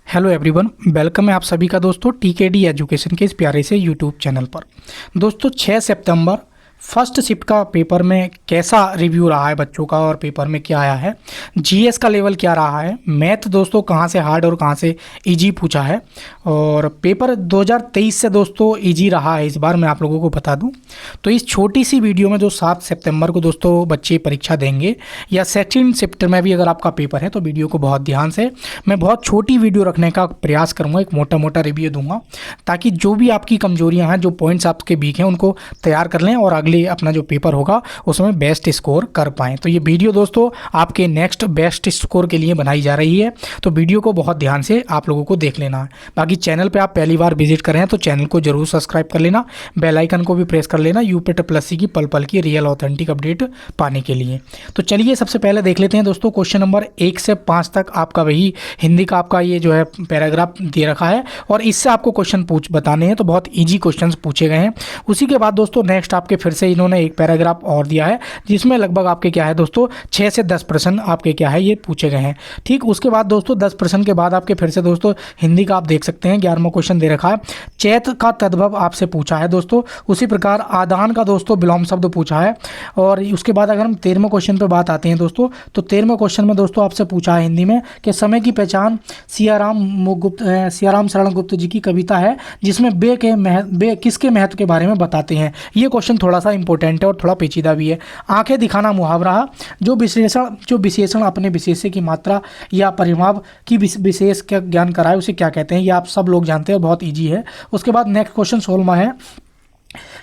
Hello everyone, welcome है आप सभी का दोस्तों टीकेडी एजुकेशन के इस प्यारे से यूट्यूब चैनल पर। दोस्तों 6 सितंबर फर्स्ट शिफ्ट का पेपर में कैसा रिव्यू रहा है बच्चों का और पेपर में क्या आया है, जीएस का लेवल क्या रहा है, मैथ दोस्तों कहाँ से हार्ड और कहाँ से इजी पूछा है, और पेपर 2023 से दोस्तों इजी रहा है इस बार, मैं आप लोगों को बता दूं। तो इस छोटी सी वीडियो में जो 7 सितंबर को दोस्तों बच्चे परीक्षा देंगे या सेकंड शिफ्ट में भी अगर आपका पेपर है तो वीडियो को बहुत ध्यान से, मैं बहुत छोटी वीडियो रखने का प्रयास करूँगा, एक मोटा मोटा रिव्यू दूंगा ताकि जो भी आपकी कमजोरियाँ हैं, जो पॉइंट्स आपके वीक हैं, उनको तैयार कर लें और अगले अपना जो पेपर होगा उसमें बेस्ट स्कोर कर पाएँ। तो ये वीडियो दोस्तों आपके नेक्स्ट बेस्ट स्कोर के लिए बनाई जा रही है, तो वीडियो को बहुत ध्यान से आप लोगों को देख लेना है। बाकी चैनल पे आप पहली बार विजिट कर रहे हैं तो चैनल को जरूर सब्सक्राइब कर लेना, बेल आइकन को भी प्रेस कर लेना यूपीटी+ की पल पल की रियल ऑथेंटिक अपडेट पाने के लिए। तो चलिए सबसे पहले देख लेते हैं दोस्तों क्वेश्चन नंबर 1 से 5 तक आपका वही हिंदी का आपका ये जो है पैराग्राफ दे रखा है और इससे आपको क्वेश्चन बताने हैं, तो बहुत ईजी क्वेश्चन पूछे गए हैं। उसी के बाद दोस्तों नेक्स्ट आपके फिर से इन्होंने एक पैराग्राफ और दिया है जिसमें लगभग आपके क्या है दोस्तों 6 से 10 प्रश्न आपके क्या है ये पूछे गए हैं। ठीक, उसके बाद दोस्तों 10 प्रश्न के बाद आपके फिर से दोस्तों हिंदी का आप देख सकते हैं 11वां क्वेश्चन दे रखा है, चैत का तद्भव आपसे पूछा है दोस्तों। उसी प्रकार आदान का दोस्तों विलोम शब्द पूछा है। और उसके बाद अगर हम 13वें क्वेश्चन पे बात आते हैं दोस्तों, तो 13वें क्वेश्चन में दोस्तों आपसे पूछा है हिंदी में कि समय की पहचान सियाराम शरण गुप्त जी की कविता है जिसमें बे किसके महत्व के बारे में बताते हैं। ये क्वेश्चन थोड़ा सा इंपॉर्टेंट है और थोड़ा पेचीदा भी है। आंखें दिखाना मुहावरा, जो विशेषण अपने विशेष्य की मात्रा या परिमाप की विशेष का ज्ञान कराए उसे क्या कहते हैं, ये आप सब लोग जानते हैं, बहुत ईजी है। उसके बाद नेक्स्ट क्वेश्चन 16वां है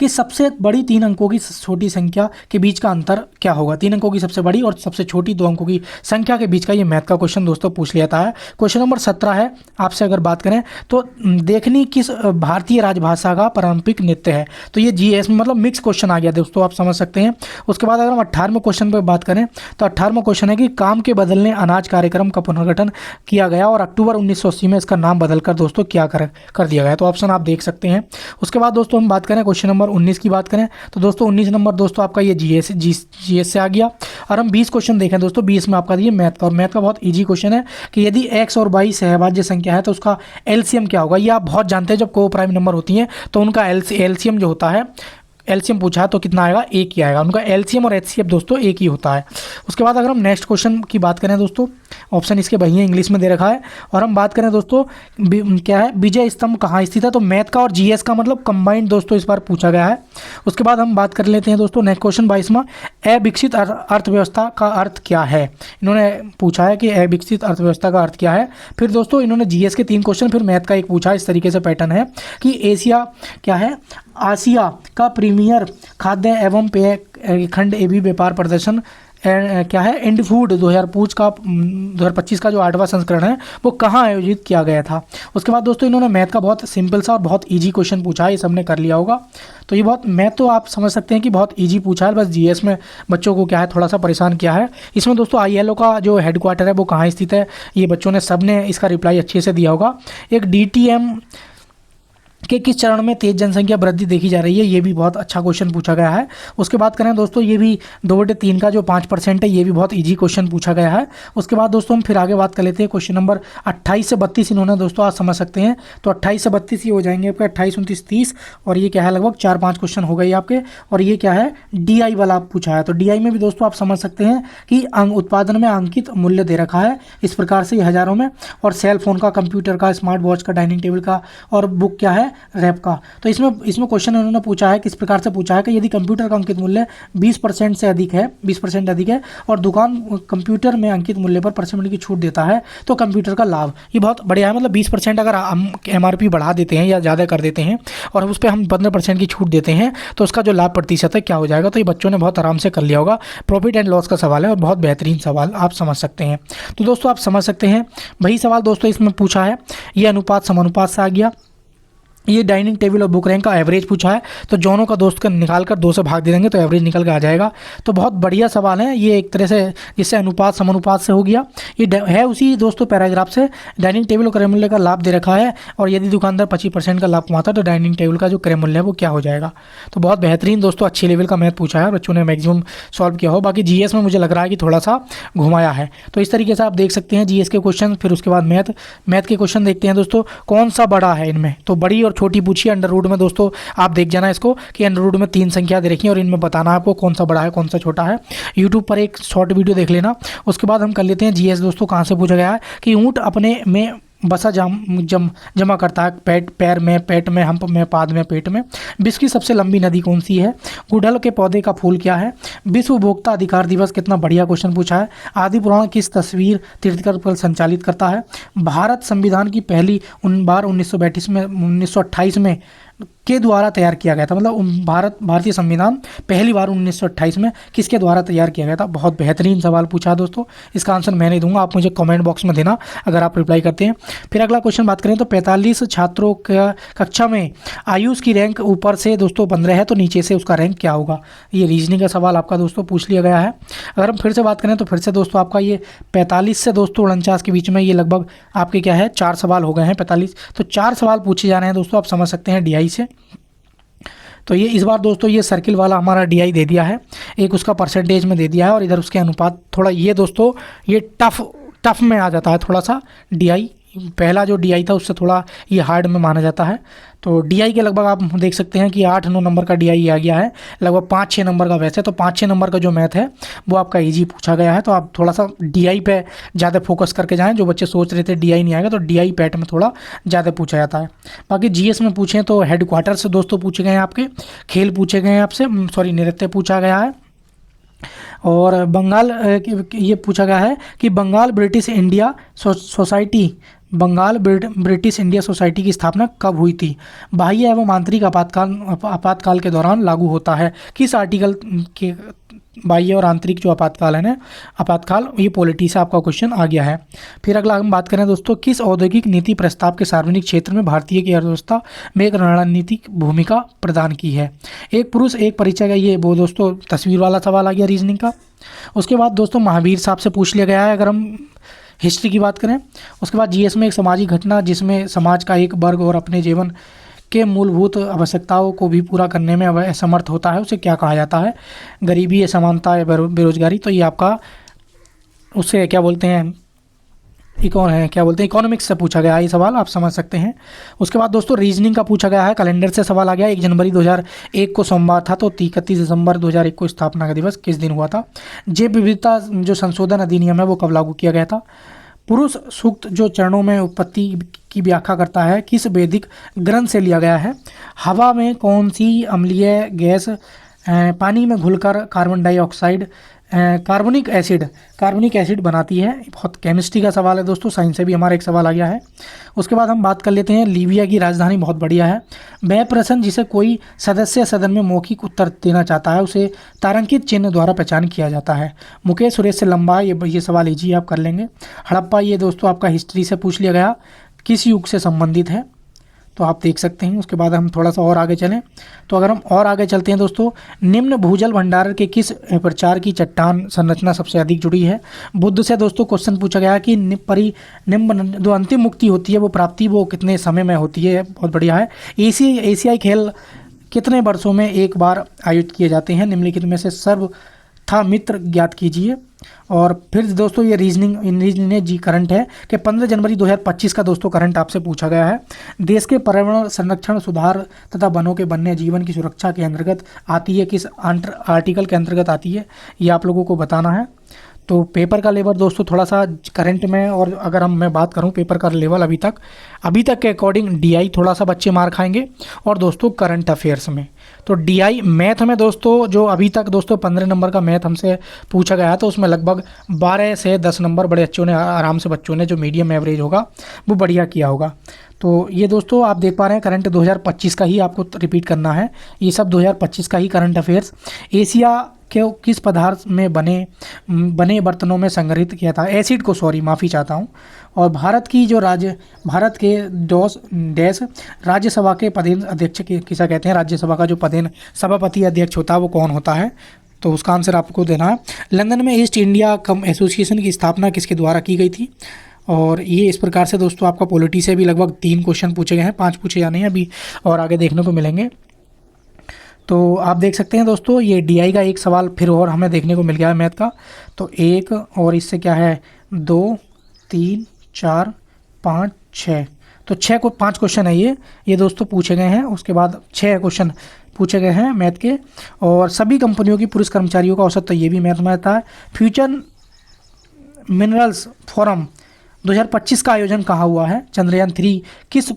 कि सबसे बड़ी 3 अंकों की छोटी संख्या के बीच का अंतर क्या होगा। 3 अंकों की सबसे बड़ी और सबसे छोटी 2 अंकों की संख्या के बीच का ये मैथ का क्वेश्चन दोस्तों पूछ लिया था। क्वेश्चन नंबर 17 है, आपसे अगर बात करें तो देखनी किस भारतीय राजभाषा का पारंपरिक नृत्य है। तो ये जीएस में मतलब मिक्स क्वेश्चन आ गया दोस्तों, आप समझ सकते हैं। उसके बाद अगर हम 18वें क्वेश्चन पर बात करें तो 18वां क्वेश्चन है कि काम के बदलने अनाज कार्यक्रम का पुनर्गठन किया गया और अक्टूबर 1980 में इसका नाम बदलकर दोस्तों क्या कर दिया गया। तो ऑप्शन आप देख सकते हैं। उसके बाद दोस्तों हम बात करें क्वेश्चन नंबर 19 की बात करें तो दोस्तों 19 नंबर दोस्तों आपका ये जीएस से आ गया। और हम 20 क्वेश्चन देखें दोस्तों, 20 में आपका ये मैथ का, और मैथ का बहुत इजी क्वेश्चन है कि यदि x और y सहभाज्य संख्या है तो उसका एलसीएम क्या होगा। ये आप बहुत जानते हैं, जब को प्राइम नंबर होती हैं तो उनका एलसीएम जो होता है, एलसीएम पूछा है तो कितना आएगा, एक ही आएगा। उनका एलसीएम और एचसीएफ दोस्तों एक ही होता है। उसके बाद अगर हम नेक्स्ट क्वेश्चन की बात करें दोस्तों, ऑप्शन इसके वही है, इंग्लिश में दे रखा है। और हम बात करें दोस्तों क्या है, विजय स्तंभ कहाँ स्थित है, तो मैथ का और जीएस का मतलब कंबाइंड दोस्तों इस बार पूछा गया है। उसके बाद हम बात कर लेते हैं दोस्तों नेक्स्ट क्वेश्चन 22वां, अविकसित अर्थव्यवस्था का अर्थ क्या है। इन्होंने पूछा है कि अविकसित अर्थव्यवस्था का अर्थ क्या है। फिर दोस्तों इन्होंने जीएस के 3 क्वेश्चन, फिर मैथ का एक पूछा। इस तरीके से पैटर्न है कि एशिया क्या है, आसिया का प्रीमियर खाद्य एवं पेय खंड एवं व्यापार प्रदर्शन क्या है, एंड फूड 2025 का जो 8वां संस्करण है वो कहाँ आयोजित किया गया था। उसके बाद दोस्तों इन्होंने मैथ का बहुत सिंपल सा और बहुत इजी क्वेश्चन पूछा है, ये सबने कर लिया होगा। तो ये बहुत मैथ तो आप समझ सकते हैं कि बहुत इजी पूछा है, बस जीएस में बच्चों को क्या है थोड़ा सा परेशान किया है। इसमें दोस्तों ILO का जो हेडक्वार्टर है वो कहाँ स्थित है, ये बच्चों ने सब ने इसका रिप्लाई अच्छे से दिया होगा। एक DTM कि किस चरण में तेज जनसंख्या वृद्धि देखी जा रही है, ये भी बहुत अच्छा क्वेश्चन पूछा गया है। उसके बाद करें दोस्तों ये भी 2/3 का जो 5% है, ये भी बहुत इजी क्वेश्चन पूछा गया है। उसके बाद दोस्तों हम फिर आगे बात कर लेते हैं क्वेश्चन नंबर 28 से 32 इन्होंने दोस्तों आज समझ सकते हैं। तो 28 से 32 ये हो जाएंगे आपके 28, 29, 30, और ये क्या है लगभग 4-5 क्वेश्चन हो गए आपके। और ये क्या है, DI वाला पूछा है। तो DI में भी दोस्तों आप समझ सकते हैं कि उत्पादन में अंकित मूल्य दे रखा है इस प्रकार से हज़ारों में, और सेल फोन का, कंप्यूटर का, स्मार्ट वॉच का, डाइनिंग टेबल का, और बुक क्या है रैप का। तो इसमें क्वेश्चन उन्होंने पूछा है किस प्रकार से पूछा है कि यदि कंप्यूटर का अंकित मूल्य 20% से अधिक है, 20% अधिक है और दुकान कंप्यूटर में अंकित मूल्य पर % की छूट देता है तो कंप्यूटर का लाभ। ये बहुत बढ़िया है, मतलब 20% अगर हम MRP बढ़ा देते हैं या ज़्यादा कर देते हैं और उस पर हम 15% की छूट देते हैं तो उसका जो लाभ प्रतिशत है क्या हो जाएगा। तो ये बच्चों ने बहुत आराम से कर लिया होगा। प्रॉफिट एंड लॉस का सवाल है और बहुत बेहतरीन सवाल, आप समझ सकते हैं। तो दोस्तों आप समझ सकते हैं वही सवाल दोस्तों इसमें पूछा है, ये अनुपात समानुपात से आ गया। ये डाइनिंग टेबल और बुक रैंक का एवरेज पूछा है, तो दोनों का दोस्त का निकाल कर 2 से भाग दे देंगे तो एवरेज निकल के आ जाएगा। तो बहुत बढ़िया सवाल है ये, एक तरह से जिससे अनुपात समानुपात से हो गया। ये है उसी दोस्तों पैराग्राफ से। डाइनिंग टेबल और क्रय मूल्य का लाभ दे रखा है, और यदि दुकानदार 25% का लाभ कमाता है तो डाइनिंग टेबल का जो क्रय मूल्य है वो क्या हो जाएगा। तो बहुत बेहतरीन दोस्तों अच्छे लेवल का मैथ पूछा है, बच्चों ने मैक्सिमम सॉल्व किया हो। बाकी जीएस में मुझे लग रहा है कि थोड़ा सा घुमाया है। तो इस तरीके से आप देख सकते हैं जीएस के क्वेश्चन, फिर उसके बाद मैथ के क्वेश्चन देखते हैं दोस्तों। कौन सा बड़ा है इनमें, तो बड़ी और छोटी पूछी अंडर रूट में दोस्तों। आप देख जाना इसको कि अंडर रूट में 3 संख्या दे रखी है और इनमें बताना है आपको कौन सा बड़ा है कौन सा छोटा है। यूट्यूब पर एक शॉर्ट वीडियो देख लेना। उसके बाद हम कर लेते हैं जीएस दोस्तों। कहाँ से पूछा गया है कि ऊँट अपने में बसा जमा करता है, पैर में, पेट में, हम्प में, पाद में, पेट में। विश्व की सबसे लंबी नदी कौन सी है? गुड़हल के पौधे का फूल क्या है? विश्व उपभोक्ता अधिकार दिवस, कितना बढ़िया क्वेश्चन पूछा है। आदि पुराण किस तस्वीर तीर्थकर पर संचालित करता है? भारत संविधान की पहली बार 1928 में के द्वारा तैयार किया गया था। मतलब भारतीय संविधान पहली बार 1928 में किसके द्वारा तैयार किया गया था? बहुत बेहतरीन सवाल पूछा दोस्तों। इसका आंसर मैं नहीं दूंगा, आप मुझे कमेंट बॉक्स में देना अगर आप रिप्लाई करते हैं। फिर अगला क्वेश्चन बात करें तो 45 छात्रों का कक्षा में आयुष की रैंक ऊपर से दोस्तों 15 है, तो नीचे से उसका रैंक क्या होगा? ये रीजनिंग का सवाल आपका दोस्तों पूछ लिया गया है। अगर हम फिर से बात करें तो फिर से दोस्तों आपका ये 45 से दोस्तों 49 के बीच में ये लगभग आपके क्या है 4 सवाल हो गए हैं। 45 तो 4 सवाल पूछे जा रहे हैं दोस्तों, आप समझ सकते हैं डीआई से। तो ये इस बार दोस्तों ये सर्किल वाला हमारा डीआई दे दिया है, एक उसका परसेंटेज में दे दिया है और इधर उसके अनुपात। थोड़ा ये दोस्तों ये टफ में आ जाता है थोड़ा सा डीआई। पहला जो डीआई था उससे थोड़ा ये हार्ड में माना जाता है। तो डीआई के लगभग आप देख सकते हैं कि 8-9 नंबर का डीआई आ गया है, लगभग 5-6 नंबर का। वैसे तो 5-6 नंबर का जो मैथ है वो आपका इजी पूछा गया है। तो आप थोड़ा सा डीआई पे ज़्यादा फोकस करके जाएं। जो बच्चे सोच रहे थे डीआई नहीं आएगा, तो डीआई पैट में थोड़ा ज़्यादा पूछा जाता है। बाकी जीएस में पूछें तो हेडक्वार्टर से दोस्तों पूछे गए हैं आपके, खेल पूछे गए हैं आपसे, सॉरी नृत्य पूछा गया है। और बंगाल ये पूछा गया है कि बंगाल ब्रिटिश इंडिया सोसाइटी की स्थापना कब हुई थी? बाह्य एवं आंतरिक आपातकाल के दौरान लागू होता है। किस आर्टिकल के बाह्य और आंतरिक जो आपातकाल है ना, आपातकाल, ये पॉलिटी से आपका क्वेश्चन आ गया है। फिर अगला हम बात करें दोस्तों, किस औद्योगिक नीति प्रस्ताव के सार्वजनिक क्षेत्र में भारतीय की अर्थव्यवस्था में एक रणनीतिक भूमिका प्रदान की है? एक पुरुष एक परिचय का, ये वो दोस्तों तस्वीर वाला सवाल आ गया रीजनिंग का। उसके बाद दोस्तों महावीर साहब से पूछ लिया गया है अगर हम हिस्ट्री की बात करें। उसके बाद जीएस में एक सामाजिक घटना जिसमें समाज का एक वर्ग और अपने जीवन के मूलभूत आवश्यकताओं को भी पूरा करने में असमर्थ होता है, उसे क्या कहा जाता है? गरीबी, असमानता या बेरोजगारी। तो ये आपका उससे क्या बोलते हैं, इकोनॉमिक्स से पूछा गया है ये सवाल, आप समझ सकते हैं। उसके बाद दोस्तों रीजनिंग का पूछा गया है, कैलेंडर से सवाल आ गया। 1 जनवरी 2001 को सोमवार था, तो 31 दिसंबर 2001 को स्थापना का दिवस किस दिन हुआ था? जैव विविधता जो संशोधन अधिनियम है वो कब लागू किया गया था? पुरुष सूक्त जो चरणों में उत्पत्ति की व्याख्या करता है किस वैदिक ग्रंथ से लिया गया है? हवा में कौन सी अम्लीय गैस पानी में घुलकर कार्बनिक एसिड बनाती है? बहुत केमिस्ट्री का सवाल है दोस्तों, साइंस से भी हमारा एक सवाल आ गया है। उसके बाद हम बात कर लेते हैं लीबिया की राजधानी, बहुत बढ़िया है। वह प्रश्न जिसे कोई सदस्य सदन में मौखिक उत्तर देना चाहता है उसे तारांकित चिन्ह द्वारा पहचान किया जाता है। मुकेश सुरेश से लंबा, ये सवाल इजी आप कर लेंगे। हड़प्पा, ये दोस्तों आपका हिस्ट्री से पूछ लिया गया, किस युग से संबंधित है? तो आप देख सकते हैं। उसके बाद हम थोड़ा सा और आगे चलें, तो अगर हम और आगे चलते हैं दोस्तों, निम्न भूजल भंडार के किस प्रकार की चट्टान संरचना सबसे अधिक जुड़ी है? बुद्ध से दोस्तों क्वेश्चन पूछा गया कि निम्न जो अंतिम मुक्ति होती है वो प्राप्ति वो कितने समय में होती है? बहुत बढ़िया है। एशियाई खेल कितने वर्षों में एक बार आयोजित किए जाते हैं? निम्नलिखित में से सर्वथा मित्र ज्ञात कीजिए। और फिर दोस्तों ये रीजनिंग जी करंट है कि 15 जनवरी 2025 का दोस्तों करंट आपसे पूछा गया है। देश के पर्यावरण संरक्षण सुधार तथा वनों के वन्य जीवन की सुरक्षा के अंतर्गत आती है, किस आर्टिकल के अंतर्गत आती है, ये आप लोगों को बताना है। तो पेपर का लेवल दोस्तों थोड़ा सा करंट में, और अगर मैं बात करूं पेपर का लेवल अभी तक के अकॉर्डिंग डीआई थोड़ा सा बच्चे मार खाएंगे, और दोस्तों करंट अफेयर्स में तो डीआई मैथ में दोस्तों जो अभी तक दोस्तों 15 नंबर का मैथ हमसे पूछा गया तो उसमें लगभग 12 से 10 नंबर बड़े अच्छों ने आराम से, बच्चों ने जो मीडियम एवरेज होगा वो बढ़िया किया होगा। तो ये दोस्तों आप देख पा रहे हैं करंट 2025 का ही आपको रिपीट करना है, ये सब 2025 का ही करंट अफेयर्स। एशिया क्यों किस पदार्थ में बने बर्तनों में संग्रहित किया था, एसिड को, सॉरी माफ़ी चाहता हूँ। और भारत के देश राज्यसभा के पदेन अध्यक्ष किसा कहते हैं, राज्यसभा का जो पदेन सभापति अध्यक्ष होता है वो कौन होता है, तो उसका आंसर आपको देना है। लंदन में ईस्ट इंडिया कम एसोसिएशन की स्थापना किसके द्वारा की गई थी। और ये इस प्रकार से दोस्तों आपका पॉलिटी से भी लगभग 3 क्वेश्चन पूछे गए हैं, 5 पूछे जाने हैं अभी और आगे देखने को मिलेंगे। तो आप देख सकते हैं दोस्तों ये डीआई का एक सवाल फिर और हमें देखने को मिल गया है मैथ का। तो 1 और इससे क्या है 2 3 4 5 6, तो 5 क्वेश्चन है ये दोस्तों पूछे गए हैं। उसके बाद 6 क्वेश्चन पूछे गए हैं मैथ के। और सभी कंपनियों की पुरुष कर्मचारियों का औसत, तो ये भी मैथ में आता है। फ्यूचर मिनरल्स फोरम 2025 का आयोजन कहाँ हुआ है। चंद्रयान 3 किस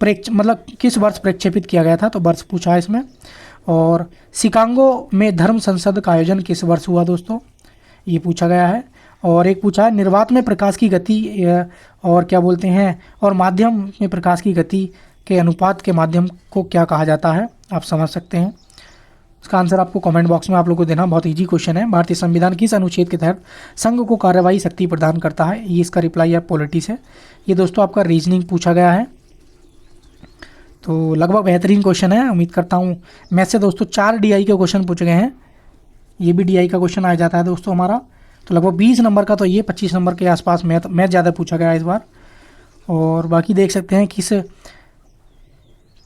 मतलब किस वर्ष प्रक्षेपित किया गया था, तो वर्ष पूछा है इसमें। और शिकागो में धर्म संसद का आयोजन किस वर्ष हुआ दोस्तों, ये पूछा गया है। और एक पूछा है निर्वात में प्रकाश की गति और क्या बोलते हैं, और माध्यम में प्रकाश की गति के अनुपात के माध्यम को क्या कहा जाता है, आप समझ सकते हैं। इसका आंसर आपको कमेंट बॉक्स में आप लोगों को देना, बहुत इजी क्वेश्चन है। भारतीय संविधान किस अनुच्छेद के तहत संघ को कार्यवाही शक्ति प्रदान करता है, ये इसका रिप्लाई है पॉलिटिक्स है। ये दोस्तों आपका रीजनिंग पूछा गया है, तो लगभग बेहतरीन क्वेश्चन है। उम्मीद करता हूँ मैथ से दोस्तों 4 डीआई के क्वेश्चन पूछे गए हैं, ये भी डीआई का क्वेश्चन आ जाता है दोस्तों हमारा। तो लगभग 20 नंबर का, तो ये 25 नंबर के आसपास मैथ ज़्यादा पूछा गया है इस बार। और बाकी देख सकते हैं किस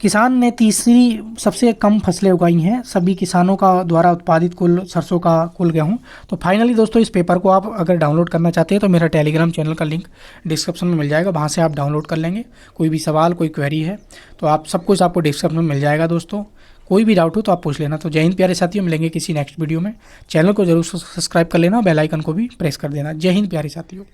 किसान ने तीसरी सबसे कम फसलें उगाई हैं, सभी किसानों का द्वारा उत्पादित कुल सरसों का कुल गेहूँ। तो फाइनली दोस्तों इस पेपर को आप अगर डाउनलोड करना चाहते हैं तो मेरा टेलीग्राम चैनल का लिंक डिस्क्रिप्शन में मिल जाएगा, वहाँ से आप डाउनलोड कर लेंगे। कोई भी सवाल कोई क्वेरी है तो आप सब कुछ आपको डिस्क्रिप्शन में मिल जाएगा दोस्तों। कोई भी डाउट हो तो आप पूछ लेना। तो जय हिंद प्यारे साथियों, मिलेंगे किसी नेक्स्ट वीडियो में। चैनल को जरूर सब्सक्राइब कर लेना, बेल आइकन को भी प्रेस कर देना। जय हिंद प्यारे साथियों।